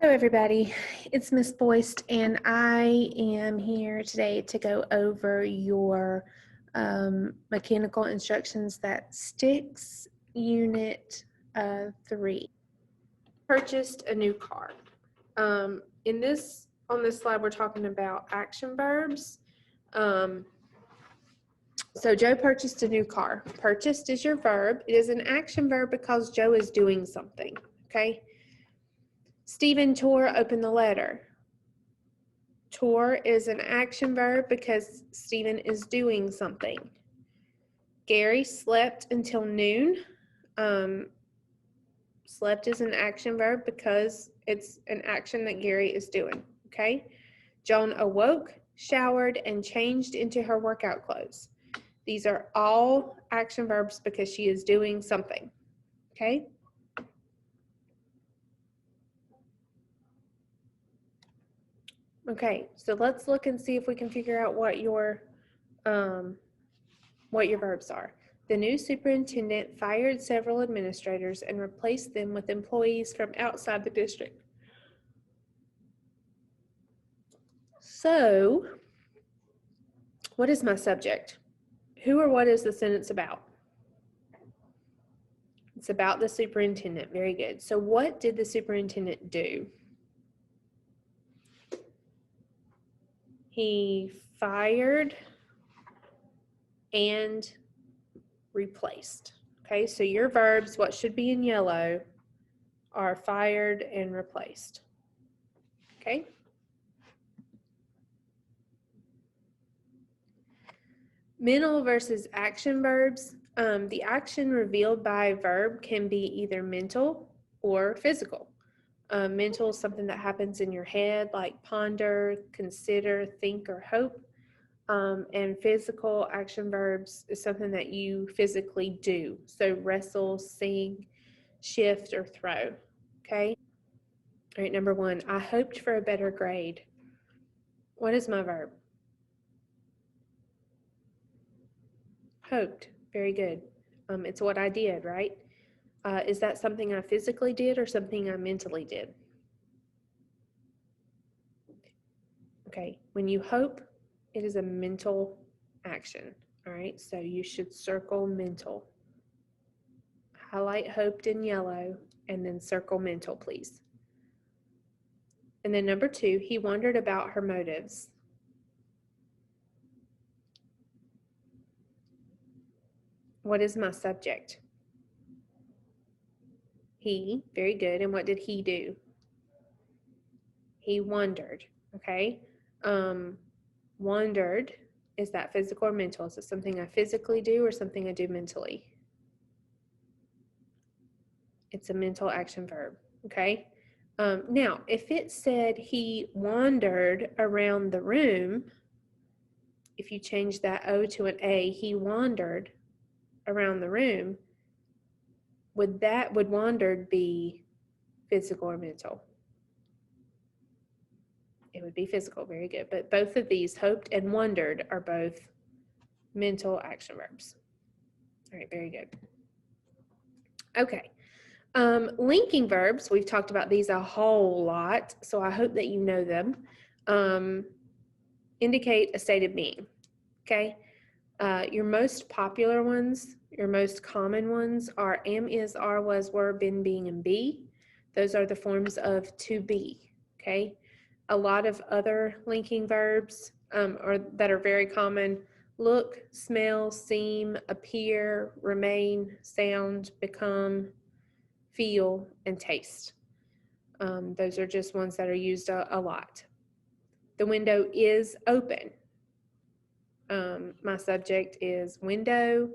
Hello everybody, it's Miss Boyce and I am here today to go over your mechanical instructions that sticks unit 3. Purchased a new car. On this slide we're talking about action verbs. So Joe purchased a new car. Purchased is your verb. It is an action verb because Joe is doing something, okay? Stephen tore open the letter. Tore is an action verb because Stephen is doing something. Gary slept until noon. Slept is an action verb because it's an action that Gary is doing, okay? Joan awoke, showered, and changed into her workout clothes. These are all action verbs because she is doing something, okay? Okay, so let's look and see if we can figure out what your verbs are. The new superintendent fired several administrators and replaced them with employees from outside the district. So, what is my subject? Who or what is the sentence about? It's about the superintendent. Very good. So, what did the superintendent do? He fired and replaced. Okay, so your verbs, what should be in yellow, are fired and replaced. Okay. Mental versus action verbs. The action revealed by a verb can be either mental or physical. Mental is something that happens in your head, like ponder, consider, think, or hope. And physical action verbs is something that you physically do. So wrestle, sing, shift, or throw. Okay? All right, number 1, I hoped for a better grade. What is my verb? Hoped. Very good. It's what I did, right? Is that something I physically did or something I mentally did? Okay, when you hope, it is a mental action. All right, so you should circle mental. Highlight hoped in yellow and then circle mental, please. And then number 2, he wondered about her motives. What is my subject? He. Very good. And what did he do? He wondered. Okay. Wondered, is that physical or mental? Is it something I physically do or something I do mentally? It's a mental action verb. Okay. Now, if it said he wandered around the room, if you change that O to an A, he wandered around the room, would wandered be physical or mental? It would be physical. Very good. But both of these, hoped and wondered, are both mental action verbs. All right, very good. Okay. Linking verbs, we've talked about these a whole lot, so I hope that you know them. Indicate a state of being. Okay. Your most popular ones, your most common ones are am, is, are, was, were, been, being, and be. Those are the forms of to be. Okay. A lot of other linking verbs that are very common: look, smell, seem, appear, remain, sound, become, feel, and taste. Those are just ones that are used a lot. The window is open. My subject is window.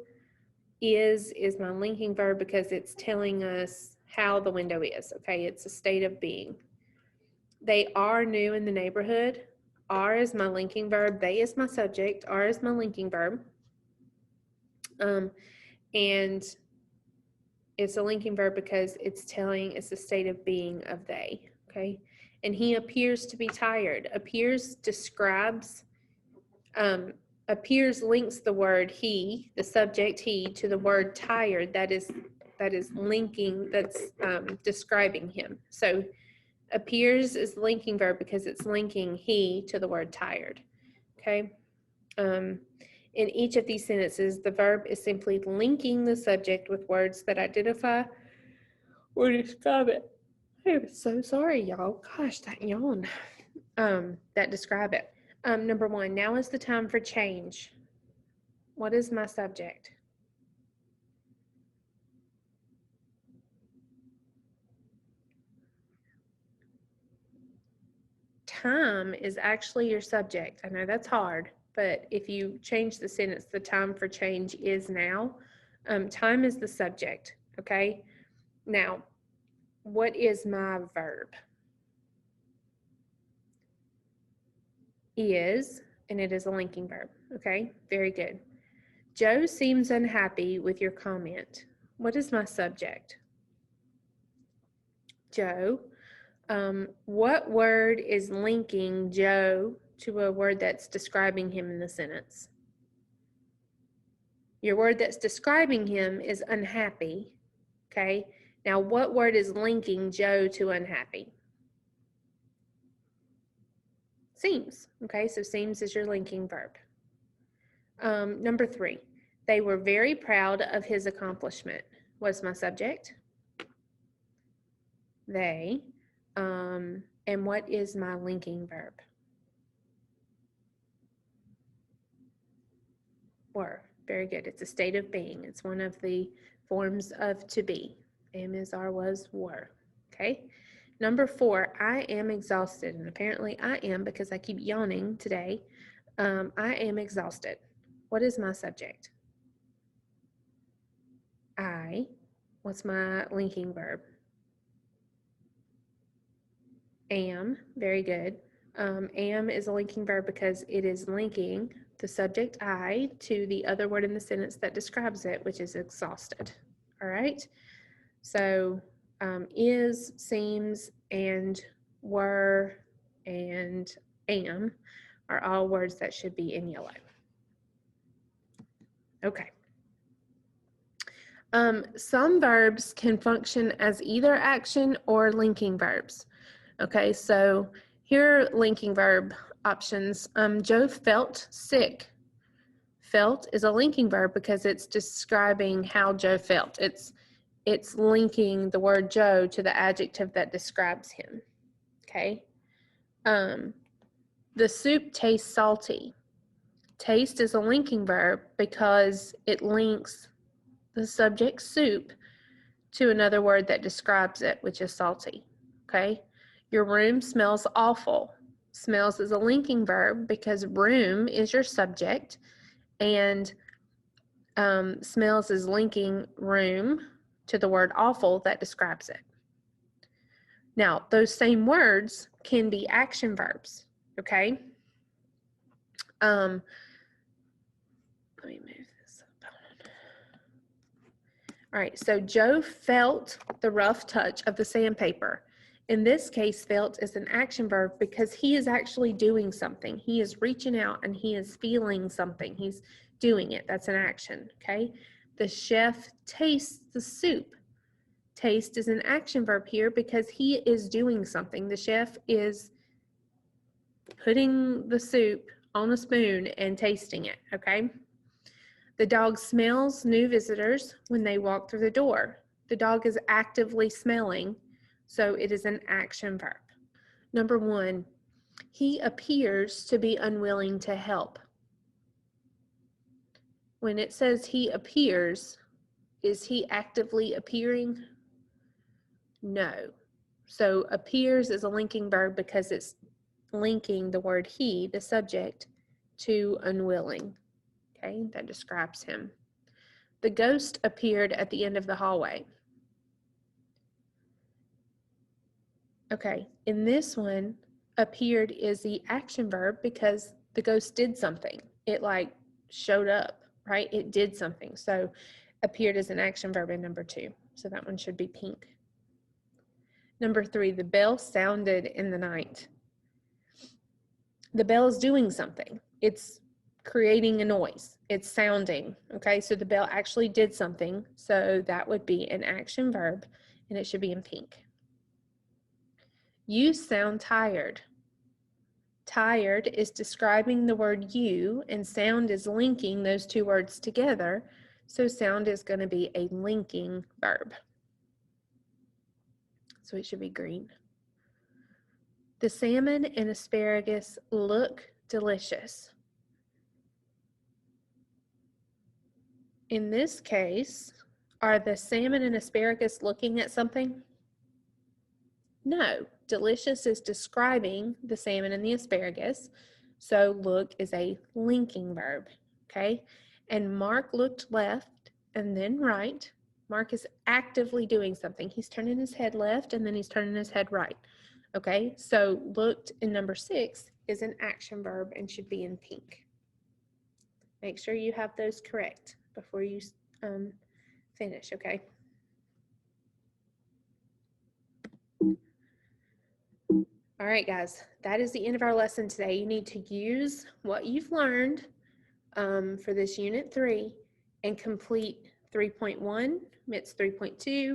Is my linking verb because it's telling us how the window is. Okay, it's a state of being. They are new in the neighborhood. Are is my linking verb. They is my subject. Are is my linking verb. And it's a linking verb because it's the state of being of they. Okay, and he appears to be tired. Appears describes. Appears links the word he, the subject he, to the word tired. That is linking. That's describing him. So Appears is the linking verb because it's linking he to the word tired. Okay. In each of these sentences, the verb is simply linking the subject with words that identify or describe it. I'm so sorry, y'all. Gosh, that yawn. That describe it. Number one, now is the time for change. What is my subject? Time is actually your subject. I know that's hard, but if you change the sentence, the time for change is now. Time is the subject, okay? Now, what is my verb? Is, and it is a linking verb, okay? Very good. Joe seems unhappy with your comment. What is my subject? Joe. What word is linking Joe to a word that's describing him in the sentence? Your word that's describing him is unhappy, okay? Now, what word is linking Joe to unhappy? Seems, okay? So seems is your linking verb. Number three, they were very proud of his accomplishment. What's my subject? They. And what is my linking verb? Were. Very good. It's a state of being. It's one of the forms of to be. Am, is, are, was, were. Okay. Number four, I am exhausted. And apparently I am because I keep yawning today. I am exhausted. What is my subject? I. What's my linking verb? Am. Very good. Am is a linking verb because it is linking the subject I to the other word in the sentence that describes it, which is exhausted. All right. So is, seems, and were, and am are all words that should be in yellow. Okay. Some verbs can function as either action or linking verbs. Okay, so here are linking verb options. Joe felt sick. Felt is a linking verb because it's describing how Joe felt. It's linking the word Joe to the adjective that describes him. Okay. The soup tastes salty. Taste is a linking verb because it links the subject soup to another word that describes it, which is salty. Okay. Your room smells awful. Smells is a linking verb because room is your subject and smells is linking room to the word awful that describes it. Now, those same words can be action verbs, okay? Let me move this up. All right, so Joe felt the rough touch of the sandpaper. In this case, felt is an action verb because he is actually doing something. He is reaching out and he is feeling something. He's doing it. That's an action, okay? The chef tastes the soup. Taste is an action verb here because he is doing something. The chef is putting the soup on a spoon and tasting it, okay? The dog smells new visitors when they walk through the door. The dog is actively smelling, so it is an action verb. Number one, he appears to be unwilling to help. When it says he appears, is he actively appearing? No. So appears is a linking verb because it's linking the word he, the subject, to unwilling. Okay, that describes him. The ghost appeared at the end of the hallway. Okay, in this one, appeared is the action verb because the ghost did something. It like showed up, right? It did something. So appeared is an action verb in number two. So that one should be pink. Number three, the bell sounded in the night. The bell is doing something. It's creating a noise. It's sounding, okay? So the bell actually did something. So that would be an action verb, and it should be in pink. You sound tired. Tired is describing the word you, and sound is linking those two words together. So sound is going to be a linking verb. So it should be green. The salmon and asparagus look delicious. In this case, are the salmon and asparagus looking at something? No. Delicious is describing the salmon and the asparagus. So look is a linking verb, okay? And Mark looked left and then right. Mark is actively doing something. He's turning his head left and then he's turning his head right. Okay, so looked in number 6 is an action verb and should be in pink. Make sure you have those correct before you finish, okay? All right, guys, that is the end of our lesson today. You need to use what you've learned for this Unit 3 and complete 3.1, MITS 3.2,